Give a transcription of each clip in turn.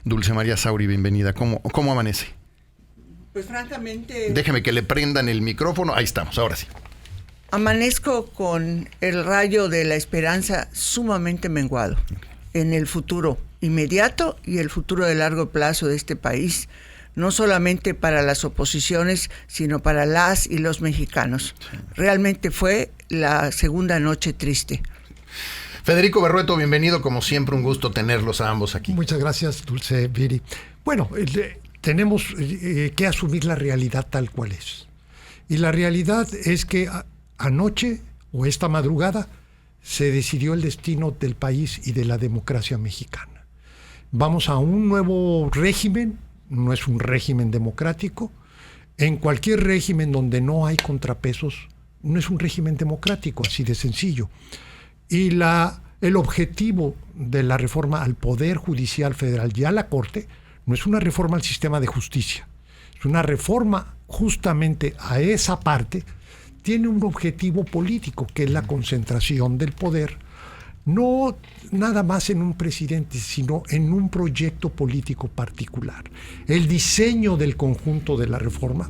Dulce María Sauri, bienvenida. ¿Cómo amanece? Pues francamente... Déjeme que le prendan el micrófono. Ahí estamos, ahora sí. Amanezco con el rayo de la esperanza sumamente menguado en el futuro inmediato y el futuro de largo plazo de este país, no solamente para las oposiciones, sino para las y los mexicanos. Sí. Realmente fue la segunda noche triste. Federico Berrueto, bienvenido, como siempre, un gusto tenerlos a ambos aquí. Muchas gracias, Dulce Viri. Bueno, tenemos que asumir la realidad tal cual es. Y la realidad es que anoche o esta madrugada se decidió el destino del país y de la democracia mexicana. Vamos a un nuevo régimen, no es un régimen democrático. En cualquier régimen donde no hay contrapesos, no es un régimen democrático, así de sencillo. Y el objetivo de la reforma al Poder Judicial Federal y a la Corte no es una reforma al sistema de justicia, es una reforma justamente a esa parte. Tiene un objetivo político, que es la concentración del poder, no nada más en un presidente, sino en un proyecto político particular. El diseño del conjunto de la reforma,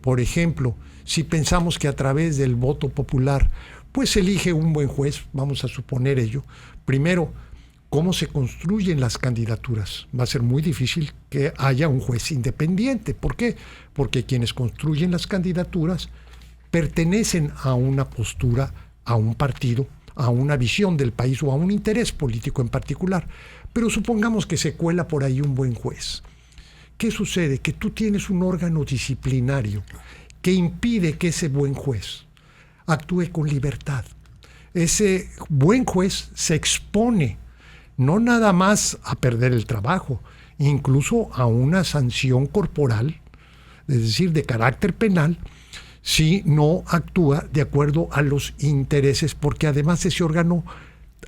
por ejemplo, si pensamos que a través del voto popular, pues elige un buen juez, vamos a suponer ello. Primero, ¿cómo se construyen las candidaturas? Va a ser muy difícil que haya un juez independiente. ¿Por qué? Porque quienes construyen las candidaturas pertenecen a una postura, a un partido, a una visión del país o a un interés político en particular. Pero supongamos que se cuela por ahí un buen juez. ¿Qué sucede? Que tú tienes un órgano disciplinario que impide que ese buen juez actúe con libertad. Ese buen juez se expone no nada más a perder el trabajo, incluso a una sanción corporal, es decir, de carácter penal, si no actúa de acuerdo a los intereses, porque además ese órgano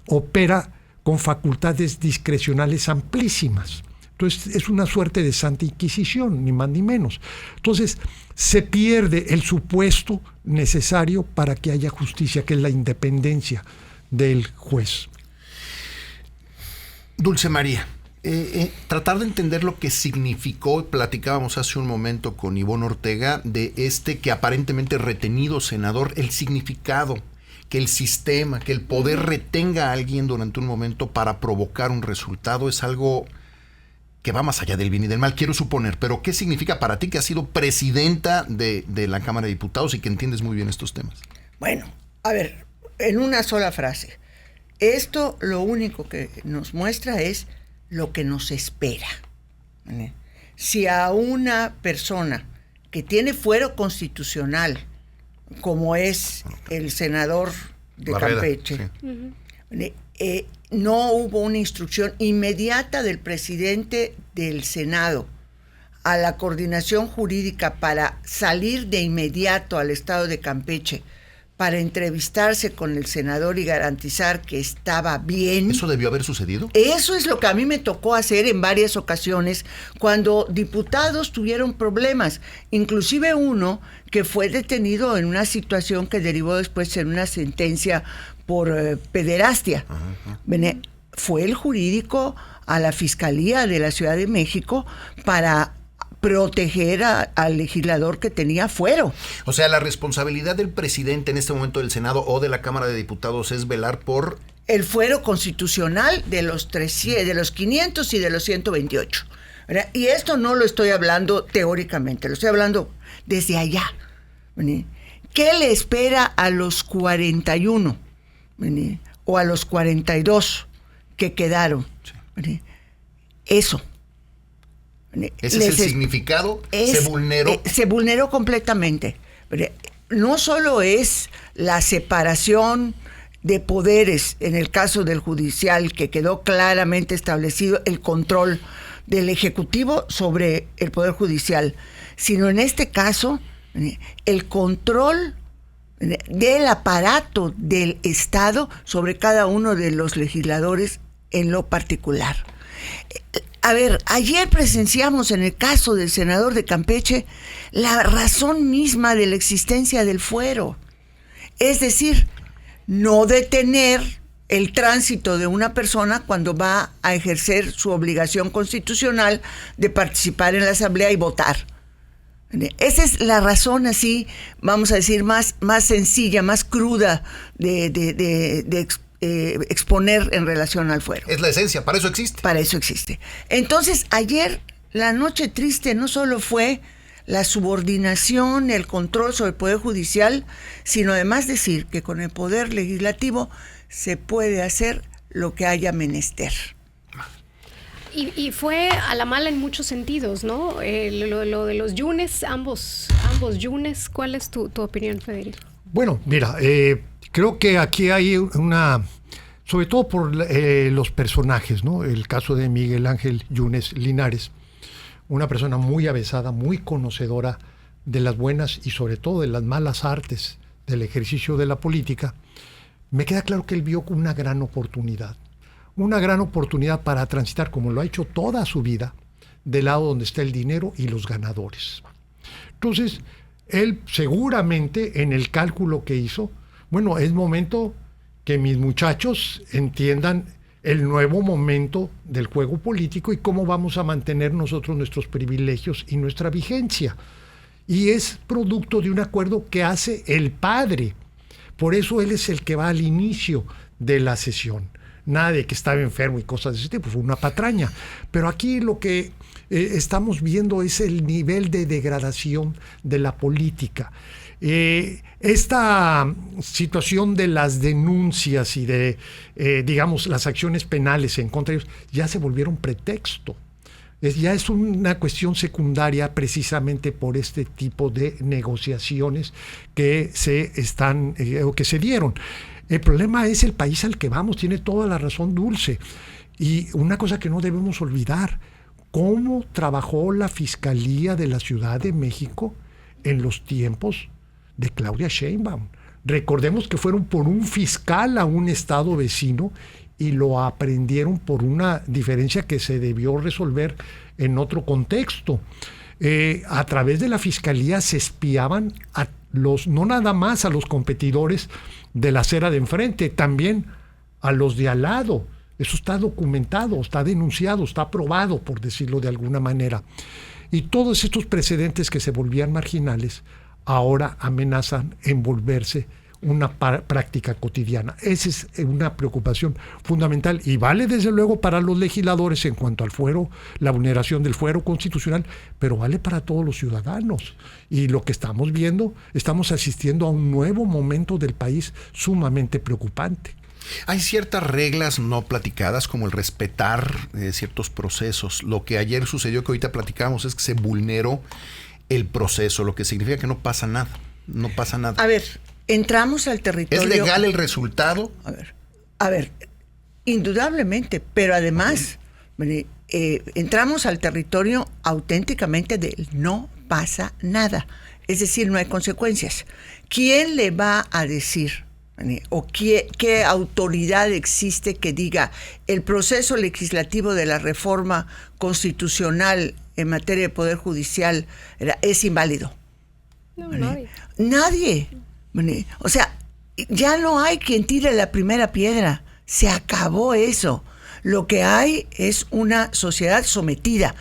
opera con facultades discrecionales amplísimas. Entonces es una suerte de Santa Inquisición, ni más ni menos. Entonces se pierde el supuesto necesario para que haya justicia, que es la independencia del juez. Dulce María, tratar de entender lo que significó, platicábamos hace un momento con Ivonne Ortega, de que aparentemente retenido senador, el significado, que el sistema, que el poder retenga a alguien durante un momento para provocar un resultado, es algo que va más allá del bien y del mal, quiero suponer. Pero ¿qué significa para ti, que has sido presidenta de la Cámara de Diputados y que entiendes muy bien estos temas? Bueno, a ver, en una sola frase. Esto lo único que nos muestra es lo que nos espera. Si a una persona que tiene fuero constitucional, como es el senador de Barrera, Campeche, sí. No hubo una instrucción inmediata del presidente del Senado a la coordinación jurídica para salir de inmediato al estado de Campeche para entrevistarse con el senador y garantizar que estaba bien. ¿Eso debió haber sucedido? Eso es lo que a mí me tocó hacer en varias ocasiones cuando diputados tuvieron problemas, inclusive uno que fue detenido en una situación que derivó después en una sentencia por pederastia. Fue el jurídico a la Fiscalía de la Ciudad de México para proteger al legislador que tenía fuero. O sea, la responsabilidad del presidente en este momento del Senado o de la Cámara de Diputados es velar por el fuero constitucional de los 500 y de los 128. ¿Verdad? Y esto no lo estoy hablando teóricamente, lo estoy hablando desde allá. ¿Verdad? ¿Qué le espera a los 41? ¿Verdad? O a los 42 que quedaron. ¿Verdad? Eso. ¿Ese es el significado? ¿Se vulneró? Se vulneró completamente. No solo es la separación de poderes, en el caso del judicial, que quedó claramente establecido el control del Ejecutivo sobre el Poder Judicial, sino en este caso, el control del aparato del Estado sobre cada uno de los legisladores en lo particular. A ver, ayer presenciamos en el caso del senador de Campeche la razón misma de la existencia del fuero. Es decir, no detener el tránsito de una persona cuando va a ejercer su obligación constitucional de participar en la asamblea y votar. Esa es la razón, así, vamos a decir, más sencilla, más cruda de exponer en relación al fuero. Es la esencia, para eso existe. Para eso existe. Entonces, ayer la noche triste no solo fue la subordinación, el control sobre el Poder Judicial, sino además decir que con el Poder Legislativo se puede hacer lo que haya menester. Y fue a la mala en muchos sentidos, ¿no? Lo de los Yunes, ambos Yunes. ¿Cuál es tu opinión, Federico? Bueno, mira, creo que aquí hay sobre todo por los personajes, ¿no? El caso de Miguel Ángel Yunes Linares, una persona muy avesada, muy conocedora de las buenas y sobre todo de las malas artes del ejercicio de la política. Me queda claro que él vio una gran oportunidad para transitar, como lo ha hecho toda su vida, del lado donde está el dinero y los ganadores. Entonces, él seguramente en el cálculo que hizo, bueno, es momento que mis muchachos entiendan el nuevo momento del juego político y cómo vamos a mantener nosotros nuestros privilegios y nuestra vigencia. Y es producto de un acuerdo que hace el padre. Por eso él es el que va al inicio de la sesión. Nada de que estaba enfermo y cosas de ese tipo, fue una patraña. Pero aquí lo que estamos viendo es el nivel de degradación de la política. Esta situación de las denuncias y de, digamos, las acciones penales en contra de ellos ya se volvieron pretexto. Ya es una cuestión secundaria precisamente por este tipo de negociaciones que se están o que se dieron. El problema es el país al que vamos, tiene toda la razón Dulce. Y una cosa que no debemos olvidar, cómo trabajó la Fiscalía de la Ciudad de México en los tiempos de Claudia Sheinbaum. Recordemos que fueron por un fiscal a un estado vecino y lo aprendieron por una diferencia que se debió resolver en otro contexto. A través de la Fiscalía se espiaban a no nada más a los competidores de la acera de enfrente, también a los de al lado. Eso está documentado, está denunciado, está probado, por decirlo de alguna manera. Y todos estos precedentes que se volvían marginales ahora amenazan en volverse una práctica cotidiana. Esa es una preocupación fundamental y vale desde luego para los legisladores en cuanto al fuero, la vulneración del fuero constitucional, pero vale para todos los ciudadanos. Y lo que estamos viendo, estamos asistiendo a un nuevo momento del país sumamente preocupante. Hay ciertas reglas no platicadas, como el respetar ciertos procesos. Lo que ayer sucedió, que ahorita platicamos, es que se vulneró el proceso, lo que significa que no pasa nada. No pasa nada. A ver, entramos al territorio. ¿Es legal el resultado? A ver, indudablemente, pero además entramos al territorio auténticamente del no pasa nada. Es decir, no hay consecuencias. ¿Quién le va a decir o qué autoridad existe que diga el proceso legislativo de la reforma constitucional en materia de poder judicial es inválido? No, Nadie. O sea, ya no hay quien tire la primera piedra. Se acabó eso. Lo que hay es una sociedad sometida.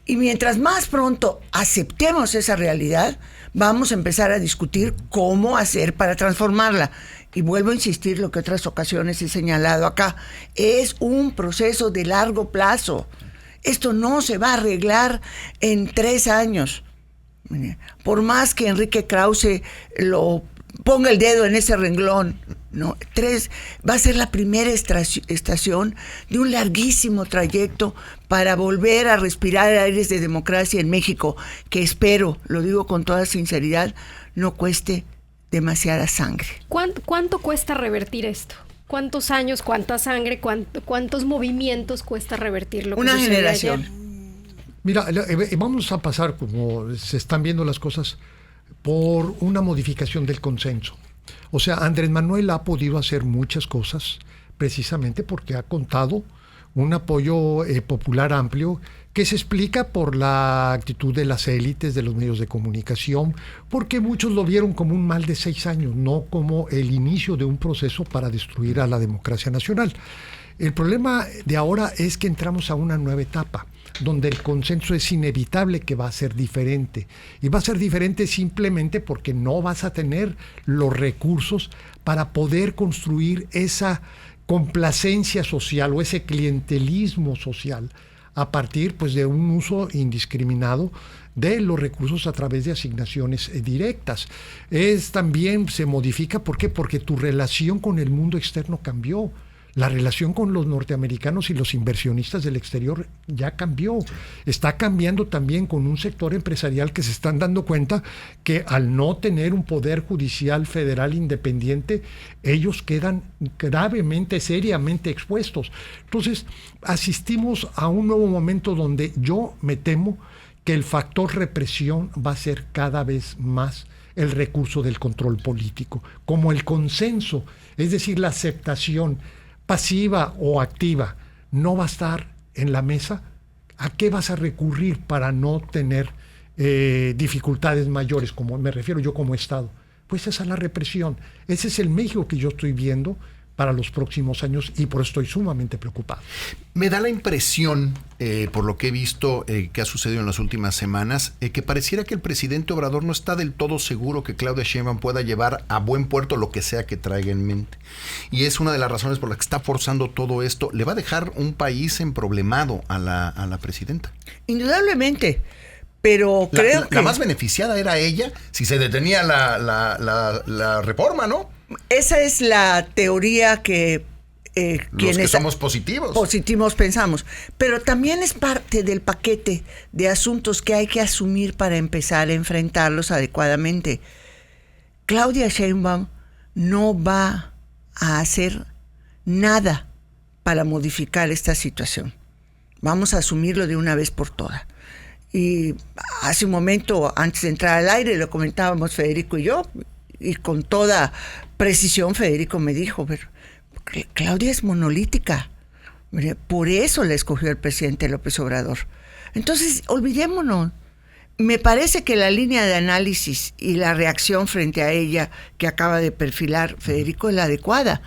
Y mientras más pronto aceptemos esa realidad, vamos a empezar a discutir cómo hacer para transformarla. Y vuelvo a insistir lo que otras ocasiones he señalado acá. Es un proceso de largo plazo. Esto no se va a arreglar en 3 años. Por más que Enrique Krause lo ponga el dedo en ese renglón, ¿no? 3 va a ser la primera estación de un larguísimo trayecto para volver a respirar aires de democracia en México, que espero, lo digo con toda sinceridad, no cueste demasiada sangre. ¿Cuánto cuesta revertir esto? ¿Cuántos años, cuánta sangre, cuántos movimientos cuesta revertirlo? Una generación. Ayer? Mira, vamos a pasar, como se están viendo las cosas, por una modificación del consenso. O sea, Andrés Manuel ha podido hacer muchas cosas precisamente porque ha contado un apoyo popular amplio que se explica por la actitud de las élites, de los medios de comunicación, porque muchos lo vieron como un mal de 6 años, no como el inicio de un proceso para destruir a la democracia nacional. El problema de ahora es que entramos a una nueva etapa, donde el consenso es inevitable que va a ser diferente. Y va a ser diferente simplemente porque no vas a tener los recursos para poder construir esa complacencia social o ese clientelismo social a partir pues, de un uso indiscriminado de los recursos a través de asignaciones directas. También se modifica, ¿por qué? Porque tu relación con el mundo externo cambió. La relación con los norteamericanos y los inversionistas del exterior ya cambió. Está cambiando también con un sector empresarial que se están dando cuenta que al no tener un poder judicial federal independiente, ellos quedan gravemente, seriamente expuestos. Entonces, asistimos a un nuevo momento donde yo me temo que el factor represión va a ser cada vez más el recurso del control político, como el consenso, es decir, la aceptación pasiva o activa, no va a estar en la mesa. ¿A qué vas a recurrir para no tener dificultades mayores, como me refiero yo como Estado? Pues esa es la represión. Ese es el México que yo estoy viendo para los próximos años y por eso estoy sumamente preocupado. Me da la impresión, por lo que he visto que ha sucedido en las últimas semanas, que pareciera que el presidente Obrador no está del todo seguro que Claudia Sheinbaum pueda llevar a buen puerto lo que sea que traiga en mente. Y es una de las razones por las que está forzando todo esto. Le va a dejar un país emproblemado a la presidenta. Indudablemente. Pero creo que... La más beneficiada era ella si se detenía la reforma, ¿no? Esa es la teoría que los que somos positivos pensamos. Pero también es parte del paquete de asuntos que hay que asumir para empezar a enfrentarlos adecuadamente. Claudia Sheinbaum no va a hacer nada para modificar esta situación. Vamos a asumirlo de una vez por todas. Y hace un momento, antes de entrar al aire, lo comentábamos Federico y yo, y con toda precisión Federico me dijo, pero Claudia es monolítica, por eso la escogió el presidente López Obrador. Entonces, olvidémonos. Me parece que la línea de análisis y la reacción frente a ella que acaba de perfilar Federico es la adecuada.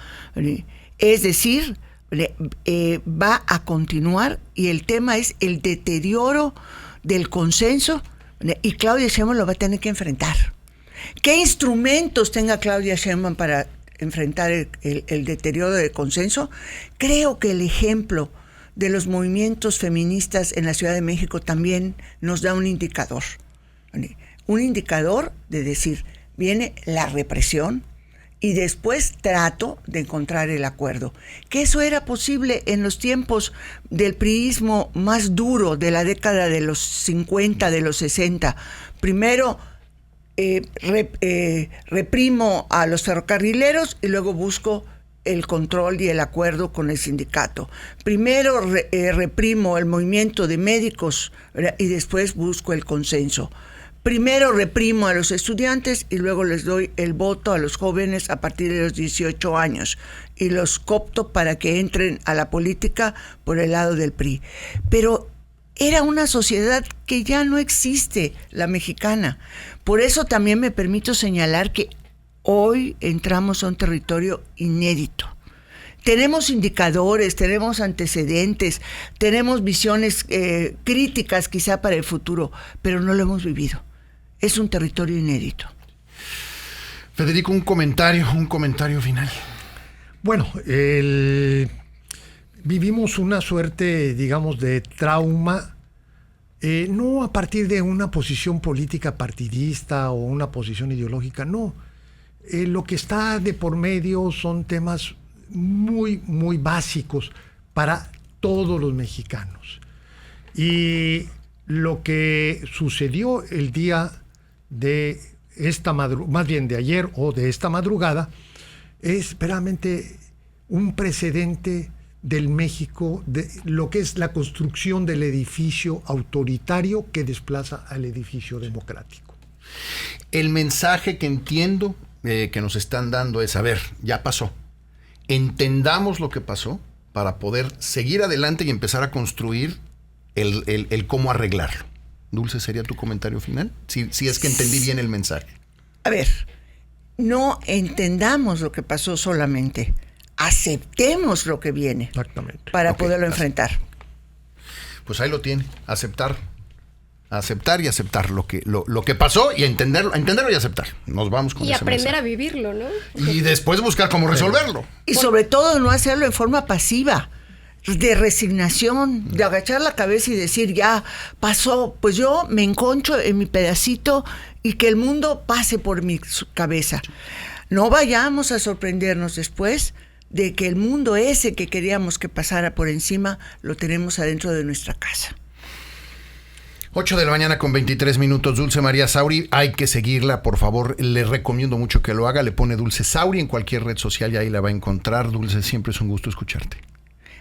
Es decir, va a continuar y el tema es el deterioro del consenso y Claudia Sheinbaum lo va a tener que enfrentar. ¿Qué instrumentos tenga Claudia Sheinbaum para enfrentar el deterioro del consenso? Creo que el ejemplo de los movimientos feministas en la Ciudad de México también nos da un indicador. Un indicador de decir, viene la represión y después trato de encontrar el acuerdo. Que eso era posible en los tiempos del priismo más duro de la década de los 50, de los 60. Primero reprimo a los ferrocarrileros y luego busco el control y el acuerdo con el sindicato. Primero reprimo el movimiento de médicos y después busco el consenso. Primero reprimo a los estudiantes y luego les doy el voto a los jóvenes a partir de los 18 años y los coopto para que entren a la política por el lado del PRI. Pero era una sociedad que ya no existe, la mexicana. Por eso también me permito señalar que hoy entramos a un territorio inédito. Tenemos indicadores, tenemos antecedentes, tenemos visiones críticas quizá para el futuro, pero no lo hemos vivido. Es un territorio inédito. Federico, un comentario final. Bueno, vivimos una suerte, digamos, de trauma, no a partir de una posición política partidista o una posición ideológica, no. Lo que está de por medio son temas muy, muy básicos para todos los mexicanos. Y lo que sucedió el día de esta madrugada, más bien de ayer o de esta madrugada, es verdaderamente un precedente del México, de lo que es la construcción del edificio autoritario que desplaza al edificio democrático. El mensaje que entiendo que nos están dando es, a ver, ya pasó. Entendamos lo que pasó, para poder seguir adelante y empezar a construir el cómo arreglarlo. Dulce, ¿sería tu comentario final? Si es que entendí bien el mensaje. A ver, no entendamos lo que pasó solamente, aceptemos lo que viene. Exactamente. Para Ok, poderlo enfrentar. Pues ahí lo tiene, aceptar y aceptar lo que pasó y entenderlo y aceptar. Nos vamos con Y ese aprender mensaje. a vivirlo, ¿no? Y después buscar cómo resolverlo. Y sobre todo no hacerlo en forma pasiva, de resignación, de agachar la cabeza y decir, ya pasó, pues yo me enconcho en mi pedacito y que el mundo pase por mi cabeza. No vayamos a sorprendernos después de que el mundo ese que queríamos que pasara por encima, lo tenemos adentro de nuestra casa. 8 de la mañana con 23 minutos, Dulce María Sauri, hay que seguirla, por favor, le recomiendo mucho que lo haga, le pone Dulce Sauri en cualquier red social y ahí la va a encontrar. Dulce, siempre es un gusto escucharte.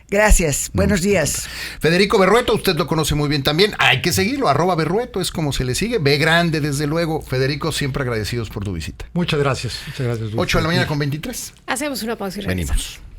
Gracias, buenos días. Federico Berrueto, usted lo conoce muy bien también, hay que seguirlo, @Berrueto es como se le sigue, B grande desde luego. Federico, siempre agradecidos por tu visita. Muchas gracias. Dulce. 8 de la mañana con 23. Hacemos una pausa y regresamos. Venimos.